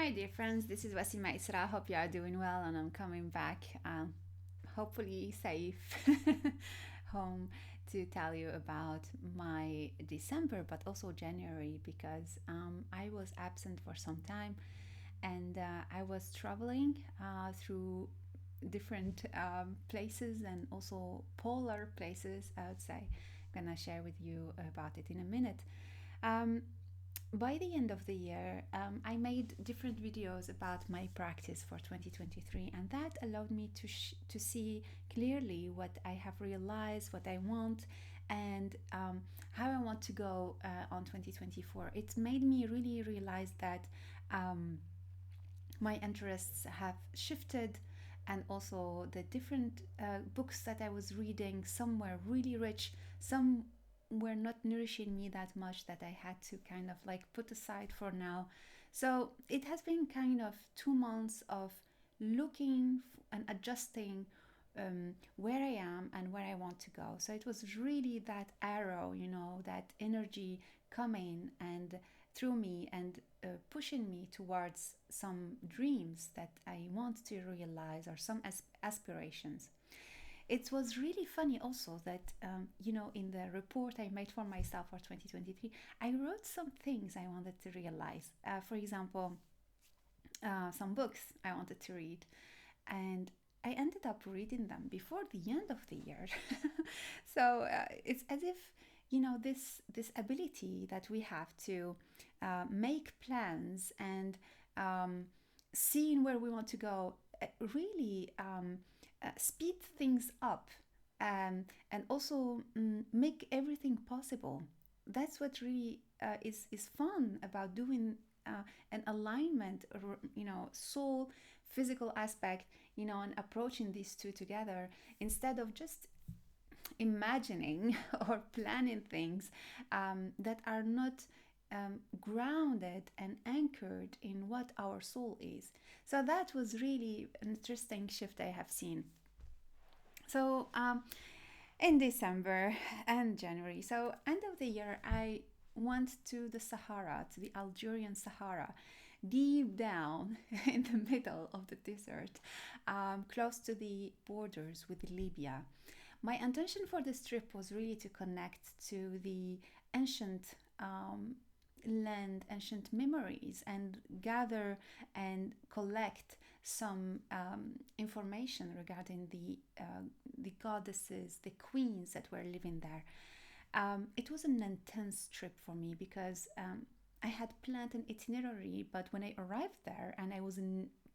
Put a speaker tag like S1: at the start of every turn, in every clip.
S1: Hi, dear friends. This is Wasima Isra. Hope you are doing well, and I'm coming back, hopefully safe, home to tell you about my December, but also January, because I was absent for some time, and I was traveling through different places and also polar places. I would say, I'm gonna share with you about it in a minute. Um, by the end of the year, I made different videos about my practice for 2023, and that allowed me to see clearly what I have realized, what I want, and how I want to go on 2024. It made me really realize that my interests have shifted, and also the different books that I was reading, some were really rich, some were not nourishing me that much, that I had to kind of like put aside for now. So it has been kind of 2 months of looking and adjusting where I am and where I want to go. So it was really that arrow, that energy coming and through me and pushing me towards some dreams that I want to realize, or some aspirations. It was really funny also that, in the report I made for myself for 2023, I wrote some things I wanted to realize. For example, some books I wanted to read, and I ended up reading them before the end of the year. So it's as if, this ability that we have to make plans and seeing where we want to go really speed things up, and also make everything possible. That's what really is fun about doing an alignment, soul, physical aspect, and approaching these two together, instead of just imagining or planning things that are not grounded and anchored in what our soul is. So that was really an interesting shift I have seen. So in December and January, so end of the year, I went to the Sahara, to the Algerian Sahara, deep down in the middle of the desert, close to the borders with Libya. My intention for this trip was really to connect to the ancient land, ancient memories, and gather and collect some information regarding the goddesses, the queens that were living there. It was an intense trip for me because I had planned an itinerary, but when I arrived there and I was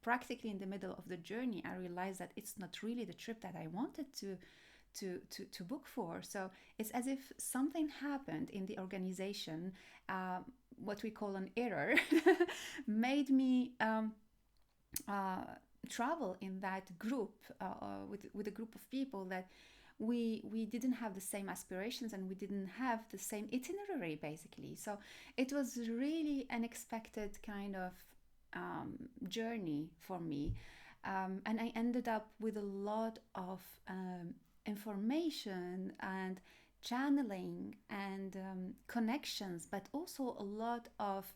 S1: practically in the middle of the journey, I realized that it's not really the trip that I wanted to book for. So it's as if something happened in the organization, what we call an error, made me travel in that group, with a group of people that we didn't have the same aspirations, and we didn't have the same itinerary, basically. So it was really unexpected kind of journey for me, and I ended up with a lot of information and channeling and connections, but also a lot of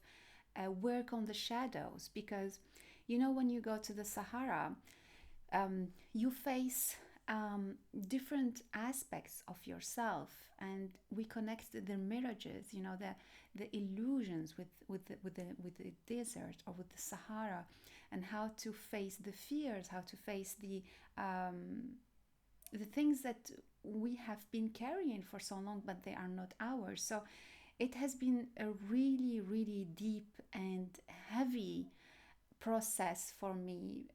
S1: work on the shadows, because when you go to the Sahara, you face different aspects of yourself, and we connect the mirages, the illusions with the desert or with the Sahara, and how to face the fears, how to face the things that we have been carrying for so long, but they are not ours. So it has been a really, really deep and heavy process for me,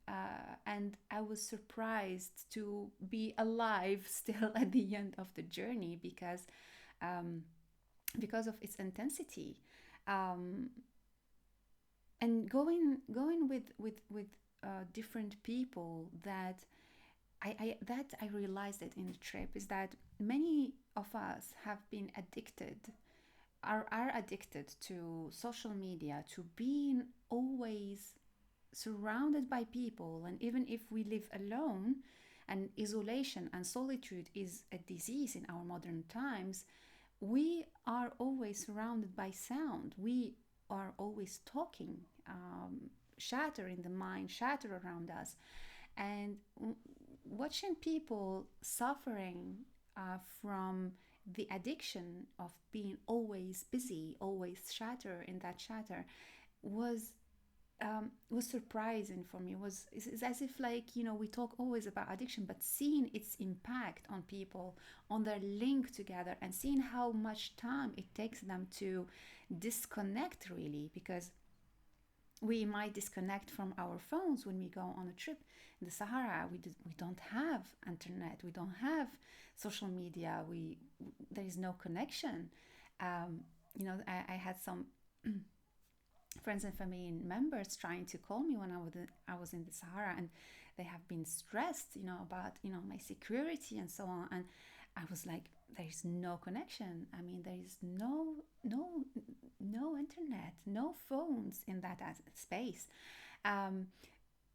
S1: and I was surprised to be alive still at the end of the journey, because of its intensity, and going with different people that I realized it in the trip, is that many of us have been addicted, are addicted to social media, to being always surrounded by people. And even if we live alone, and isolation and solitude is a disease in our modern times, we are always surrounded by sound. We are always talking, shatter in the mind, shatter around us. And watching people suffering from the addiction of being always busy, always shatter in that shatter, was was surprising for me. It's as if, like, we talk always about addiction, but seeing its impact on people, on their link together, and seeing how much time it takes them to disconnect, really, because we might disconnect from our phones when we go on a trip in the Sahara. We don't have internet, we don't have social media, there is no connection. I had some friends and family members trying to call me when I was in the Sahara, and they have been stressed, about my security and so on. And I was like, there is no connection. I mean, there is no internet, no phones in that space.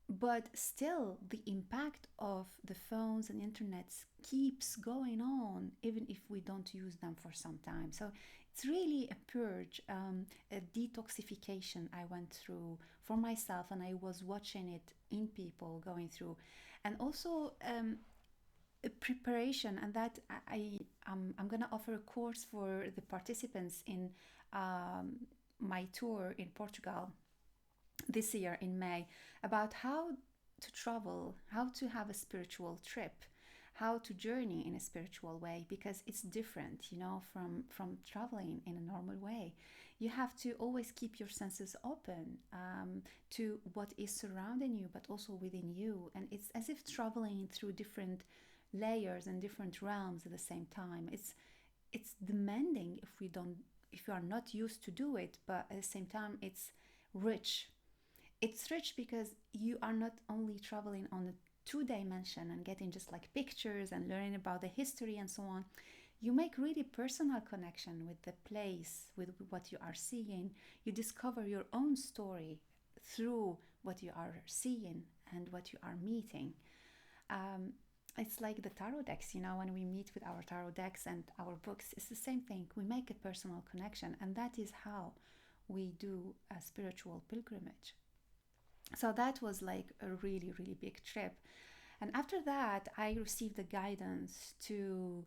S1: But still, the impact of the phones and internet keeps going on, even if we don't use them for some time. So it's really a purge, a detoxification I went through for myself, and I was watching it in people going through, and also a preparation. And that I'm gonna offer a course for the participants in my tour in Portugal this year in May, about how to travel, how to have a spiritual trip, how to journey in a spiritual way, because it's different, from traveling in a normal way. You have to always keep your senses open to what is surrounding you, but also within you. And it's as if traveling through different layers and different realms at the same time. It's demanding if you are not used to do it, but at the same time it's rich. It's rich because you are not only traveling on a two dimension and getting just like pictures and learning about the history and so on. You make really personal connection with the place, with what you are seeing. You discover your own story through what you are seeing and what you are meeting. It's like the tarot decks, when we meet with our tarot decks and our books, it's the same thing. We make a personal connection, and that is how we do a spiritual pilgrimage. So that was like a really, really big trip. And after that, I received the guidance to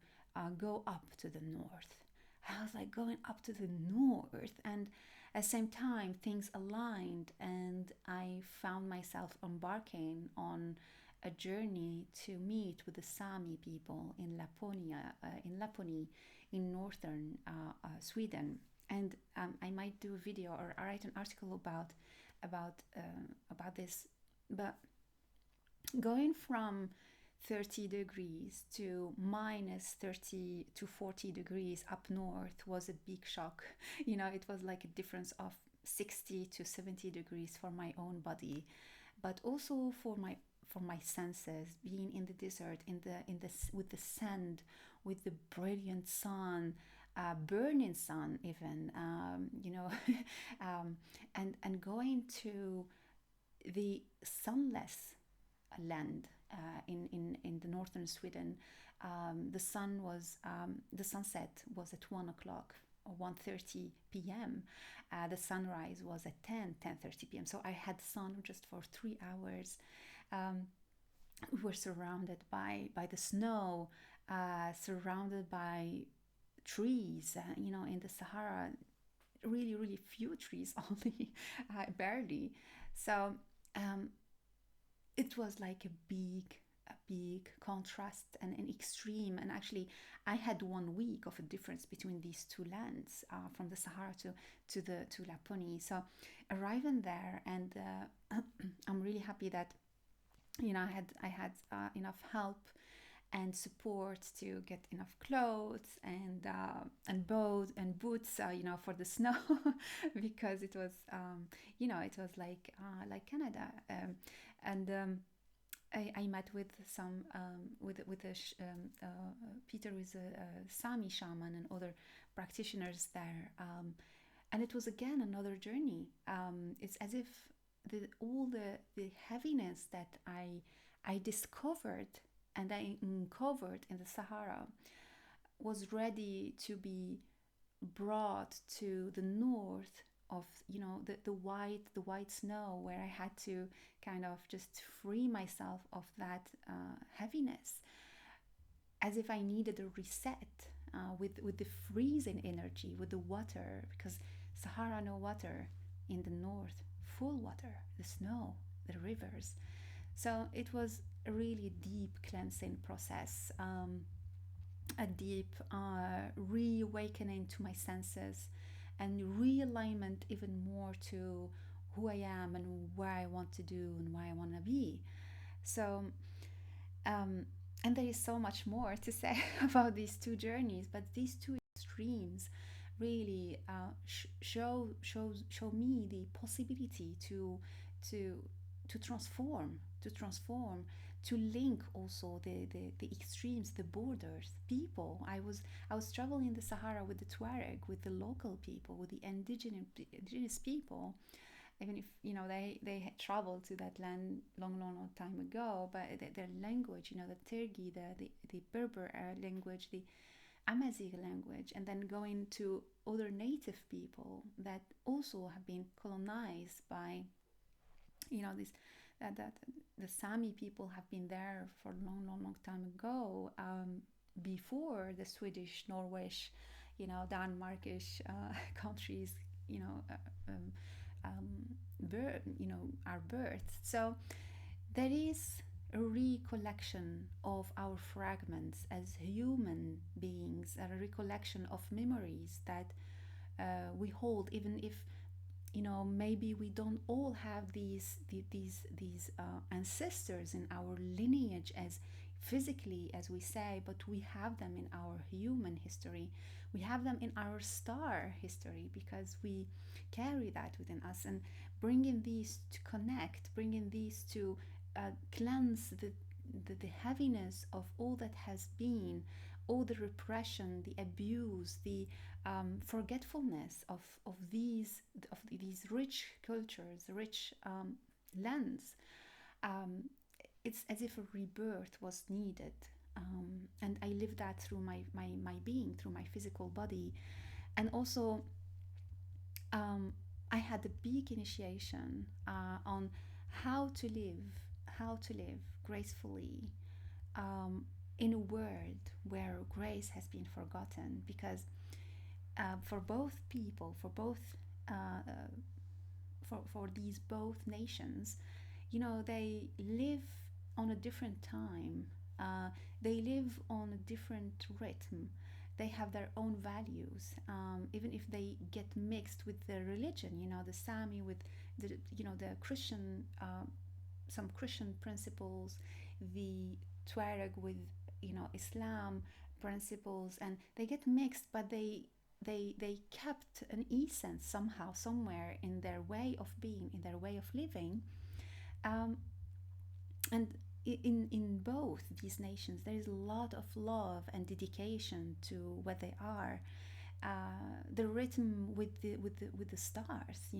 S1: go up to the north. I was like going up to the north, and at the same time, things aligned, and I found myself embarking on a journey to meet with the Sami people in Laponia, in northern Sweden. And I might do a video or write an article about this. But going from 30 degrees to minus 30 to 40 degrees up north was a big shock. It was like a difference of 60 to 70 degrees for my own body, but also for my senses, being in the desert, with the sand, with the brilliant sun, burning sun even, and going to the sunless land in the northern Sweden. The sunset was at 1 o'clock or 1:30 p.m. The sunrise was at 10:30 p.m. So I had sun just for 3 hours. We were surrounded by the snow, surrounded by trees, in the Sahara, really, really few trees, only barely. So it was like a big contrast and an extreme. And actually, I had 1 week of a difference between these two lands, from the Sahara to Laponia. So arriving there, and I'm really happy that I had enough help and support to get enough clothes and boots, for the snow, because it was it was like Canada. I met with some with Peter, who is a Sami shaman, and other practitioners there, and it was again another journey. It's as if all the heaviness that I discovered and I uncovered in the Sahara was ready to be brought to the north the white snow, where I had to kind of just free myself of that heaviness, as if I needed a reset with the freezing energy, with the water, because Sahara, no water. In the north, full water, the snow, the rivers. So it was a really deep cleansing process, a deep reawakening to my senses, and realignment even more to who I am and where I want to do and where I want to be. So, um, and there is so much more to say about these two journeys, but these two extremes really show me the possibility to to transform, to link also the extremes, the borders, people. I was traveling in the Sahara with the Tuareg, with the local people, with the indigenous people, even if they had traveled to that land long time ago, but their language, the Tergi, the Berber language, the Amazigh language, and then going to other native people that also have been colonized by this that the Sami people have been there for a long time ago, before the Swedish, Norwegian, Danmarkish countries, you know, uh, um, our birth. So there is a recollection of our fragments as human beings, a recollection of memories that we hold, even if maybe we don't all have these ancestors in our lineage as physically as we say, but we have them in our human history. We have them in our star history because we carry that within us. And bringing these to connect, bringing these to cleanse the heaviness of all that has been, all the repression, the abuse, the forgetfulness of these rich cultures, rich lands. Um, it's as if a rebirth was needed. And I live that through my being, through my physical body. And also, I had a big initiation on how to live gracefully, in a world where grace has been forgotten. Because for both people, for these both nations, they live on a different time. They live on a different rhythm. They have their own values, even if they get mixed with their religion. The Sami with the Christian, some Christian principles, the Tuareg with Islam principles, and they get mixed, but they kept an essence somehow, somewhere in their way of being, in their way of living. And in both these nations, there is a lot of love and dedication to what they are. The rhythm with the stars,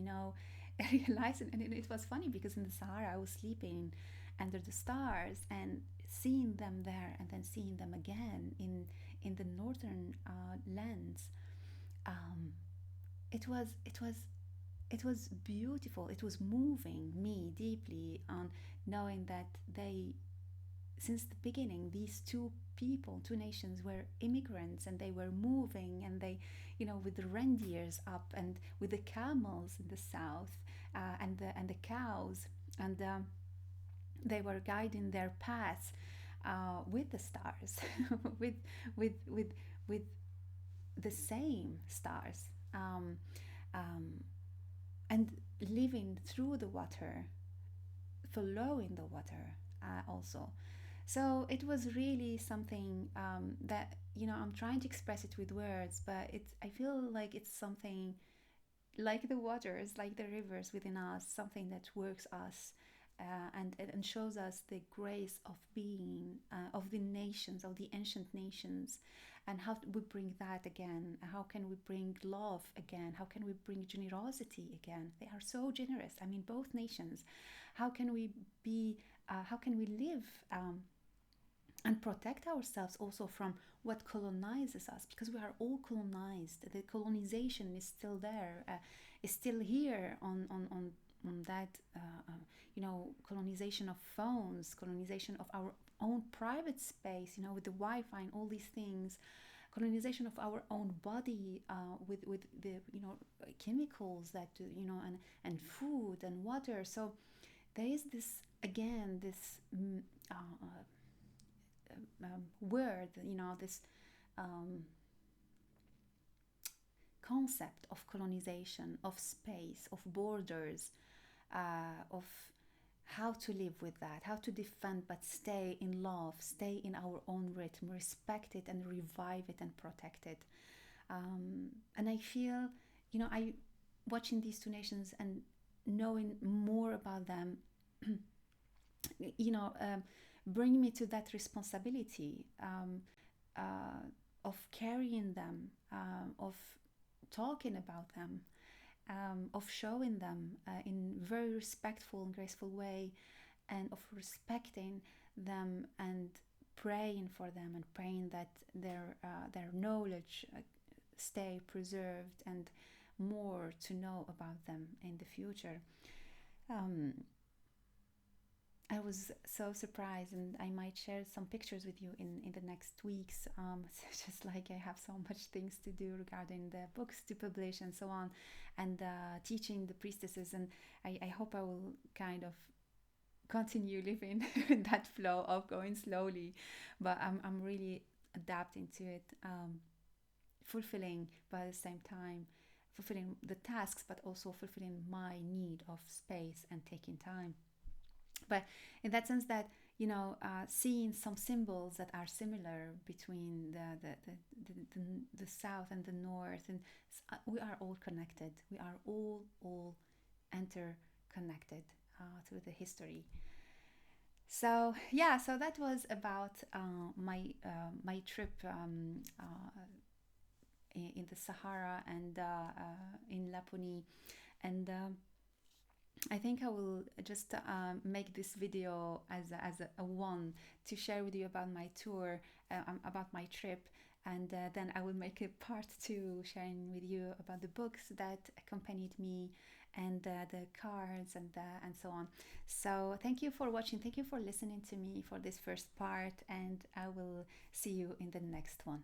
S1: I realized, and it was funny because in the Sahara I was sleeping under the stars and seeing them there, and then seeing them again in the northern lands. Um, it was beautiful. It was moving me deeply on knowing that since the beginning, these two nations were immigrants, and they were moving, and they, with the reindeers up, and with the camels in the south, and the cows, and they were guiding their paths with the stars, with with with with the same stars, um, and living through the water, following the water, also. So it was really something that I'm trying to express it with words, but I feel like it's something like the waters, like the rivers within us, something that works us, and shows us the grace of being, of the nations, of the ancient nations, and how we bring that again. How can we bring love again? How can we bring generosity again? They are so generous. I mean, both nations. How can we be? How can we live? And protect ourselves also from what colonizes us, because we are all colonized. The colonization is still there. is still here on that colonization of phones, colonization of our own private space, with the Wi-Fi and all these things, colonization of our own body, with the chemicals that and food and water. So there is this, again, this word, this um, concept of colonization, of space, of borders, of how to live with that, how to defend but stay in love, stay in our own rhythm, respect it and revive it and protect it. And I feel, I watching these two nations and knowing more about them, bring me to that responsibility, of carrying them, of talking about them, of showing them in very respectful and graceful way, and of respecting them and praying for them and praying that their knowledge stay preserved and more to know about them in the future. Um, I was so surprised, and I might share some pictures with you in the next weeks. It's just like I have so much things to do regarding the books to publish and so on, and teaching the priestesses. And I hope I will kind of continue living in that flow of going slowly, but I'm really adapting to it, fulfilling, but at the same time fulfilling the tasks, but also fulfilling my need of space and taking time. But in that sense, that seeing some symbols that are similar between the south and the north, and we are all connected. We are all interconnected through the history. So yeah, so that was about my trip in the Sahara and in Laponie, and I think I will just make this video as a one to share with you about my tour, about my trip, and then I will make a part two sharing with you about the books that accompanied me, and the cards and so on. So thank you for watching, thank you for listening to me for this first part, and I will see you in the next one.